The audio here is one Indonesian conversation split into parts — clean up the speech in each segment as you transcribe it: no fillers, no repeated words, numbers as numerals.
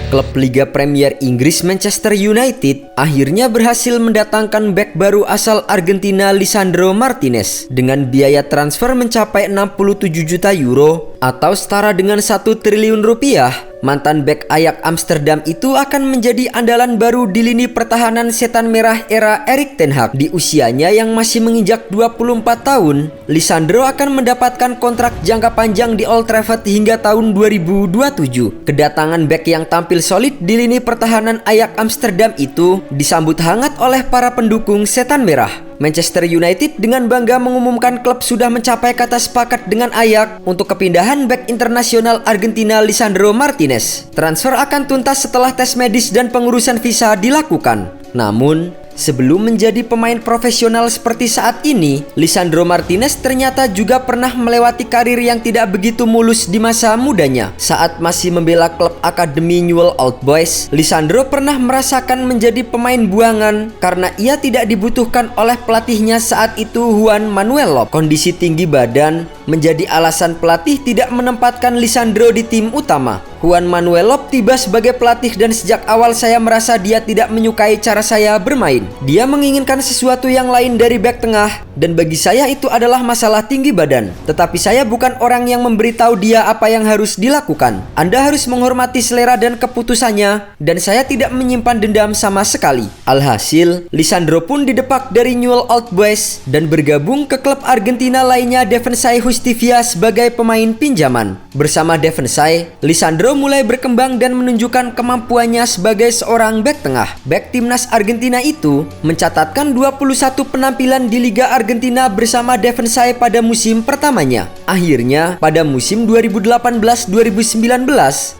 Klub Liga Premier Inggris Manchester United akhirnya berhasil mendatangkan bek baru asal Argentina Lisandro Martinez dengan biaya transfer mencapai 67 juta euro atau setara dengan 1 triliun rupiah. Mantan bek Ajax Amsterdam itu akan menjadi andalan baru di lini pertahanan setan merah era Erik ten Hag. Di usianya yang masih menginjak 24 tahun, Lisandro akan mendapatkan kontrak jangka panjang di Old Trafford hingga tahun 2027. Kedatangan bek yang tampil solid di lini pertahanan Ajax Amsterdam itu disambut hangat oleh para pendukung setan merah. Manchester United dengan bangga mengumumkan klub sudah mencapai kata sepakat dengan Ajax untuk kepindahan bek internasional Argentina Lisandro Martinez. Transfer akan tuntas setelah tes medis dan pengurusan visa dilakukan. Namun, sebelum menjadi pemain profesional seperti saat ini, Lisandro Martinez ternyata juga pernah melewati karir yang tidak begitu mulus di masa mudanya. Saat masih membela klub akademi Newell's Old Boys, Lisandro pernah merasakan menjadi pemain buangan karena ia tidak dibutuhkan oleh pelatihnya saat itu, Juan Manuel Lopez. Kondisi tinggi badan menjadi alasan pelatih tidak menempatkan Lisandro di tim utama. Juan Manuel Lopez tiba sebagai pelatih dan sejak awal saya merasa dia tidak menyukai cara saya bermain. Dia menginginkan sesuatu yang lain dari bek tengah dan bagi saya itu adalah masalah tinggi badan. Tetapi saya bukan orang yang memberitahu dia apa yang harus dilakukan. Anda harus menghormati selera dan keputusannya dan saya tidak menyimpan dendam sama sekali. Alhasil, Lisandro pun didepak dari Newell's Old Boys dan bergabung ke klub Argentina lainnya Defensay Justicia sebagai pemain pinjaman. Bersama Defensay, Lisandro mulai berkembang dan menunjukkan kemampuannya sebagai seorang bek tengah. Bek timnas Argentina itu mencatatkan 21 penampilan di Liga Argentina bersama Defensay pada musim pertamanya. Akhirnya, pada musim 2018-2019,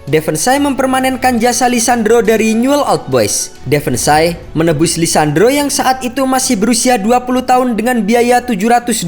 Defensay mempermanenkan jasa Lisandro dari Newell's Old Boys. Defensay menebus Lisandro yang saat itu masih berusia 20 tahun dengan biaya 725.000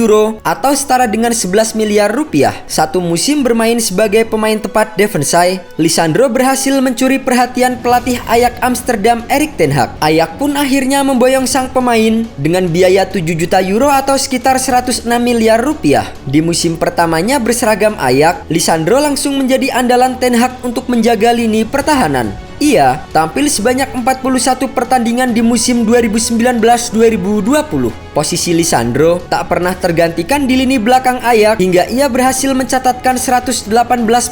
euro atau setara dengan 11 miliar rupiah. Satu musim bermain sebagai pemain tepat Defensay, Lisandro berhasil mencuri perhatian pelatih Ajax Amsterdam Erik ten Hag. Ajax pun akhirnya memboyong sang pemain dengan biaya 7 juta euro atau sekitar 106 miliar rupiah. Di musim pertamanya berseragam Ajax, Lisandro langsung menjadi andalan ten Hag untuk menjaga lini pertahanan. Ia tampil sebanyak 41 pertandingan di musim 2019-2020. Posisi Lisandro tak pernah tergantikan di lini belakang Ajax hingga ia berhasil mencatatkan 118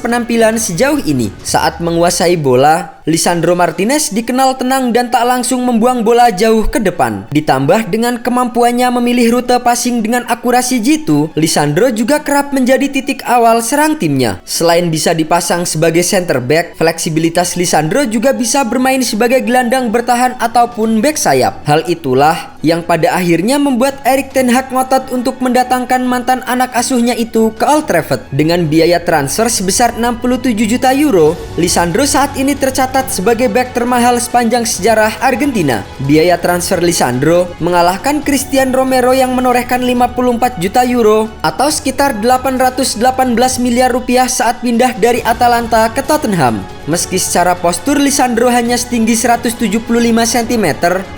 penampilan sejauh ini. Saat menguasai bola, Lisandro Martinez dikenal tenang dan tak langsung membuang bola jauh ke depan. Ditambah dengan kemampuannya memilih rute passing dengan akurasi jitu, Lisandro juga kerap menjadi titik awal serang timnya. Selain bisa dipasang sebagai center back, fleksibilitas Lisandro juga bisa bermain sebagai gelandang bertahan ataupun bek sayap. Hal itulah yang pada akhirnya membuat Erik ten Hag ngotot untuk mendatangkan mantan anak asuhnya itu ke Old Trafford. Dengan biaya transfer sebesar 67 juta euro, Lisandro saat ini tercatat sebagai bek termahal sepanjang sejarah Argentina. Biaya transfer Lisandro mengalahkan Christian Romero yang menorehkan 54 juta euro atau sekitar 818 miliar rupiah saat pindah dari Atalanta ke Tottenham. Meski secara postur Lisandro hanya setinggi 175 cm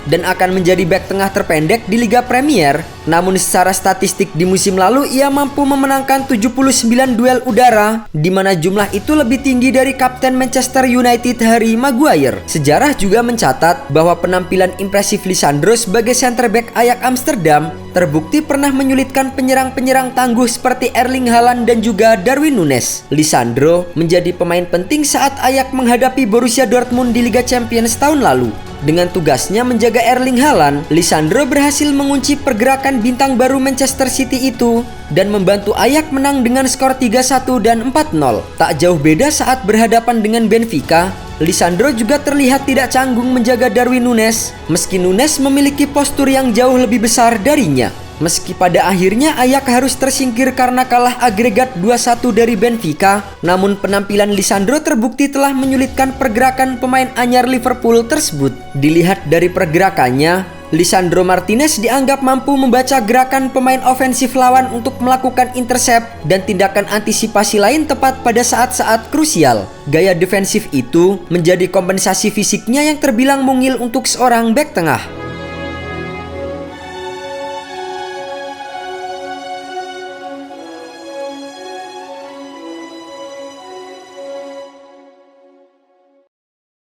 dan akan menjadi bek tengah terpendek di Liga Premier, namun secara statistik di musim lalu ia mampu memenangkan 79 duel udara, di mana jumlah itu lebih tinggi dari kapten Manchester United Harry Maguire. Sejarah juga mencatat bahwa penampilan impresif Lisandro sebagai center back Ajax Amsterdam terbukti pernah menyulitkan penyerang-penyerang tangguh seperti Erling Haaland dan juga Darwin Núñez. Lisandro menjadi pemain penting saat Ajax menghadapi Borussia Dortmund di Liga Champions tahun lalu. Dengan tugasnya menjaga Erling Haaland, Lisandro berhasil mengunci pergerakan bintang baru Manchester City itu dan membantu Ajax menang dengan skor 3-1 dan 4-0. Tak jauh beda saat berhadapan dengan Benfica, Lisandro juga terlihat tidak canggung menjaga Darwin Núñez, meski Núñez memiliki postur yang jauh lebih besar darinya. Meski pada akhirnya Ajax harus tersingkir karena kalah agregat 2-1 dari Benfica, namun penampilan Lisandro terbukti telah menyulitkan pergerakan pemain anyar Liverpool tersebut. Dilihat dari pergerakannya, Lisandro Martinez dianggap mampu membaca gerakan pemain ofensif lawan untuk melakukan intercept dan tindakan antisipasi lain tepat pada saat-saat krusial. Gaya defensif itu menjadi kompensasi fisiknya yang terbilang mungil untuk seorang bek tengah.